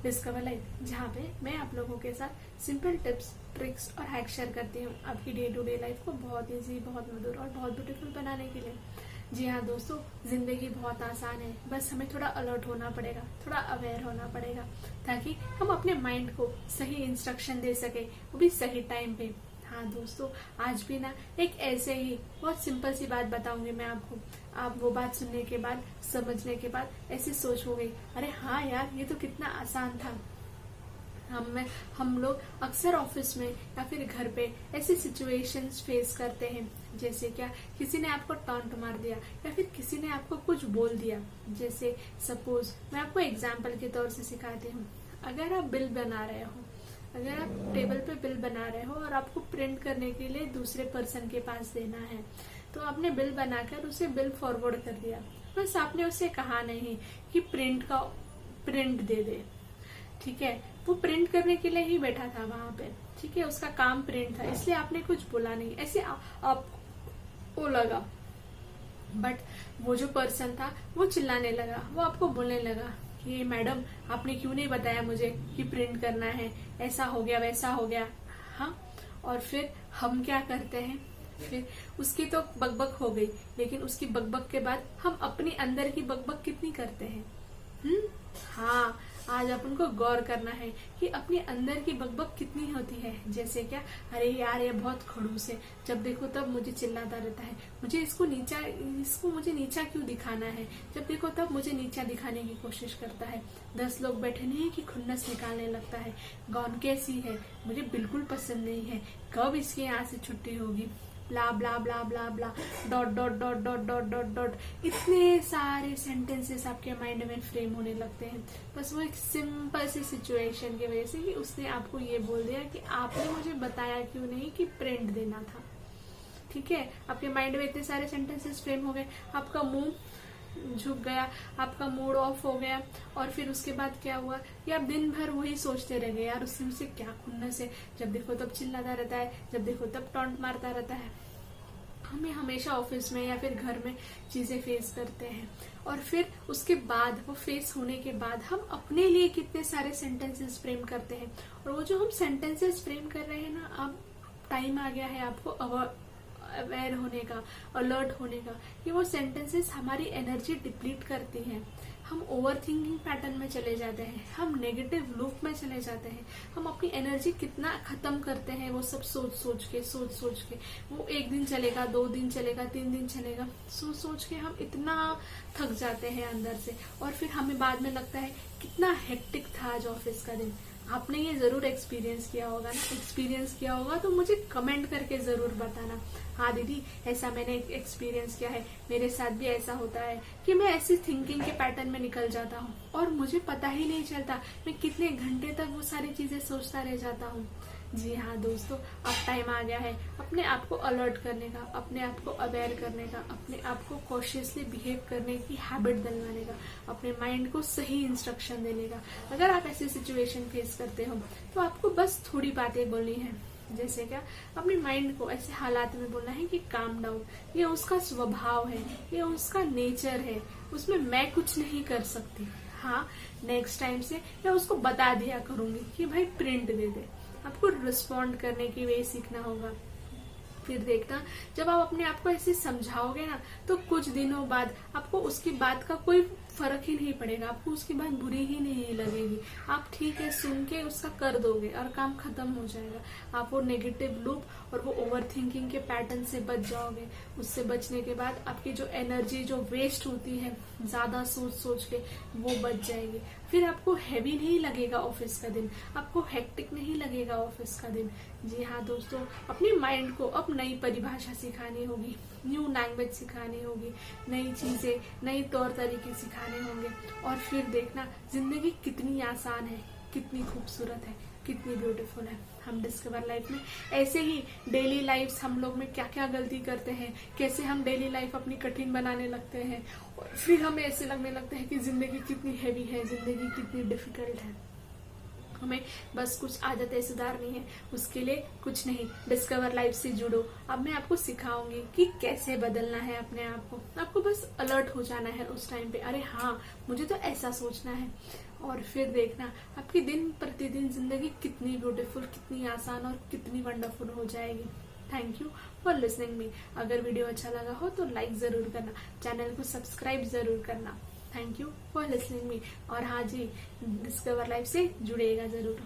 Discover life, जहाँ पे मैं आप लोगों के साथ सिंपल टिप्स, ट्रिक्स और हैक शेयर करती हूँ आपकी डे टू डे लाइफ को बहुत इजी, बहुत मधुर और बहुत ब्यूटीफुल बनाने के लिए। जी हाँ दोस्तों, जिंदगी बहुत आसान है, बस हमें थोड़ा अलर्ट होना पड़ेगा, थोड़ा अवेयर होना पड़ेगा, ताकि हम अपने माइंड को सही इंस्ट्रक्शन दे सके, वो भी सही टाइम पे। हाँ दोस्तों, आज भी ना एक ऐसे ही बहुत सिंपल सी बात बताऊंगी मैं आपको। आप वो बात सुनने के बाद, समझने के बाद ऐसी सोचोगे, अरे हाँ यार, ये तो कितना आसान था। हम लोग अक्सर ऑफिस में या फिर घर पे ऐसी सिचुएशंस फेस करते हैं, जैसे क्या किसी ने आपको टॉन्ट मार दिया या फिर किसी ने आपको कुछ बोल दिया। जैसे सपोज मैं आपको एग्जांपल के तौर से सिखाती हूँ। अगर आप बिल बना रहे हो, अगर आप टेबल पे बिल बना रहे हो और आपको प्रिंट करने के लिए दूसरे पर्सन के पास देना है, तो आपने बिल बनाकर उसे बिल फॉरवर्ड कर दिया। बस आपने उसे कहा नहीं कि प्रिंट दे दे, ठीक है। वो प्रिंट करने के लिए ही बैठा था वहां पे, ठीक है, उसका काम प्रिंट था, इसलिए आपने कुछ बोला नहीं, ऐसे आपको लगा। बट वो जो पर्सन था वो चिल्लाने लगा, वो आपको बोलने लगा कि मैडम, आपने क्यों नहीं बताया मुझे कि प्रिंट करना है, ऐसा हो गया वैसा हो गया। हाँ, और फिर हम क्या करते हैं, फिर उसकी तो बकबक हो गई, लेकिन उसकी बकबक के बाद हम अपनी अंदर की बकबक कितनी करते हैं। हाँ, आज अपन को गौर करना है कि अपने अंदर की बकबक कितनी होती है। जैसे क्या, अरे यार ये बहुत खड़ूस है, जब देखो तब मुझे चिल्लाता रहता है, इसको मुझे नीचा क्यों दिखाना है, जब देखो तब मुझे नीचा दिखाने की कोशिश करता है। 10 लोग बैठे नहीं कि खुन्नस निकालने लगता है, गौन कैसी है, मुझे बिल्कुल पसंद नहीं है, कब इसके यहाँ से छुट्टी होगी, blah blah blah blah blah, dot dot dot dot dot dot dot. इतने सारे सेंटेंसेस आपके माइंड में फ्रेम होने लगते हैं, बस वो एक सिंपल सी सिचुएशन की वजह से कि उसने आपको ये बोल दिया कि आपने मुझे बताया क्यों नहीं कि प्रिंट देना था। ठीक है, आपके माइंड में इतने सारे सेंटेंसेस फ्रेम हो गए, आपका मुंह झुक गया, आपका मूड ऑफ हो गया, और फिर उसके बाद क्या हुआ कि आप दिन भर वही सोचते रह गए, यार उससे मुझसे क्या खुन्नस है, जब देखो तब चिल्लाता रहता है, जब देखो तब टॉन्ट मारता रहता है। हमें हमेशा ऑफिस में या फिर घर में चीजें फेस करते हैं, और फिर उसके बाद वो फेस होने के बाद हम अपने लिए कितने सारे सेंटेंसेस फ्रेम करते हैं। और वो जो हम सेंटेंसेस फ्रेम कर रहे हैं ना, अब टाइम आ गया है आपको अवेयर होने का, अलर्ट होने का, कि वो सेंटेंसेस हमारी एनर्जी डिप्लीट करती हैं। हम ओवर थिंकिंग पैटर्न में चले जाते हैं, हम नेगेटिव लूप में चले जाते हैं, हम अपनी एनर्जी कितना खत्म करते हैं वो सब सोच सोच के। वो 1 दिन चलेगा, 2 दिन चलेगा, 3 दिन चलेगा, सोच के हम इतना थक जाते हैं अंदर से, और फिर हमें बाद में लगता है कितना हेक्टिक था आज ऑफिस का दिन। आपने ये जरूर एक्सपीरियंस किया होगा ना, एक्सपीरियंस किया होगा तो मुझे कमेंट करके जरूर बताना, हाँ दीदी ऐसा मैंने एक्सपीरियंस किया है, मेरे साथ भी ऐसा होता है कि मैं ऐसी थिंकिंग के पैटर्न में निकल जाता हूँ और मुझे पता ही नहीं चलता मैं कितने घंटे तक वो सारी चीजें सोचता रह जाता हूँ। जी हाँ दोस्तों, अब टाइम आ गया है अपने आप को अलर्ट करने का, अपने आप को अवेयर करने का, अपने आप को कॉशियसली बिहेव करने की हैबिट डलवाने का, अपने माइंड को सही इंस्ट्रक्शन देने का। अगर आप ऐसी सिचुएशन फेस करते हो तो आपको बस थोड़ी बातें बोलनी है। जैसे क्या, अपने माइंड को ऐसे हालात में बोलना है कि काम डाउन, ये उसका स्वभाव है, ये उसका नेचर है, उसमें मैं कुछ नहीं कर सकती। हाँ, नेक्स्ट टाइम से मैं उसको बता दिया करूंगी कि भाई प्रिंट दे दे। आपको रिस्पॉन्ड करने की वे सीखना होगा। फिर देखना, जब आप अपने आप को ऐसे समझाओगे ना, तो कुछ दिनों बाद आपको उसकी बात का कोई फर्क ही नहीं पड़ेगा, आपको उसकी बात बुरी ही नहीं लगेगी। आप ठीक है सुन के उसका कर दोगे और काम खत्म हो जाएगा। आप वो नेगेटिव लूप और वो ओवर थिंकिंग के पैटर्न से बच जाओगे। उससे बचने के बाद आपकी जो एनर्जी जो वेस्ट होती है ज्यादा सोच के, वो बच जाएगी। फिर आपको हैवी नहीं लगेगा ऑफिस का दिन, आपको हेक्टिक नहीं लगेगा ऑफिस का दिन। जी हाँ दोस्तों, अपने माइंड को अब नई परिभाषा सिखानी होगी, न्यू लैंग्वेज सिखानी होगी, नई चीजें, नई तौर तरीके सिखाने होंगे। और फिर देखना जिंदगी कितनी आसान है, कितनी खूबसूरत है, कितनी ब्यूटीफुल है। हम डिस्कवर लाइफ में ऐसे ही डेली लाइफ हम लोग में क्या क्या गलती करते हैं, कैसे हम डेली लाइफ अपनी कठिन बनाने लगते हैं, और फिर हमें ऐसे लगने लगता है कि जिंदगी कितनी हैवी है, जिंदगी कितनी डिफिकल्ट है। हमें बस कुछ आदतें सुधारनी है, उसके लिए कुछ नहीं, डिस्कवर लाइफ से जुड़ो। अब मैं आपको सिखाऊंगी कि कैसे बदलना है अपने आप को। आपको बस अलर्ट हो जाना है उस टाइम पे, अरे हाँ मुझे तो ऐसा सोचना है, और फिर देखना आपकी दिन प्रतिदिन जिंदगी कितनी ब्यूटीफुल, कितनी आसान और कितनी वंडरफुल हो जाएगी। Thank you for listening me. अगर वीडियो अच्छा लगा हो तो लाइक जरूर करना, चैनल को सब्सक्राइब जरूर करना। Thank you for listening me. और हाँ जी, डिस्कवर लाइफ से जुड़ेगा जरूर।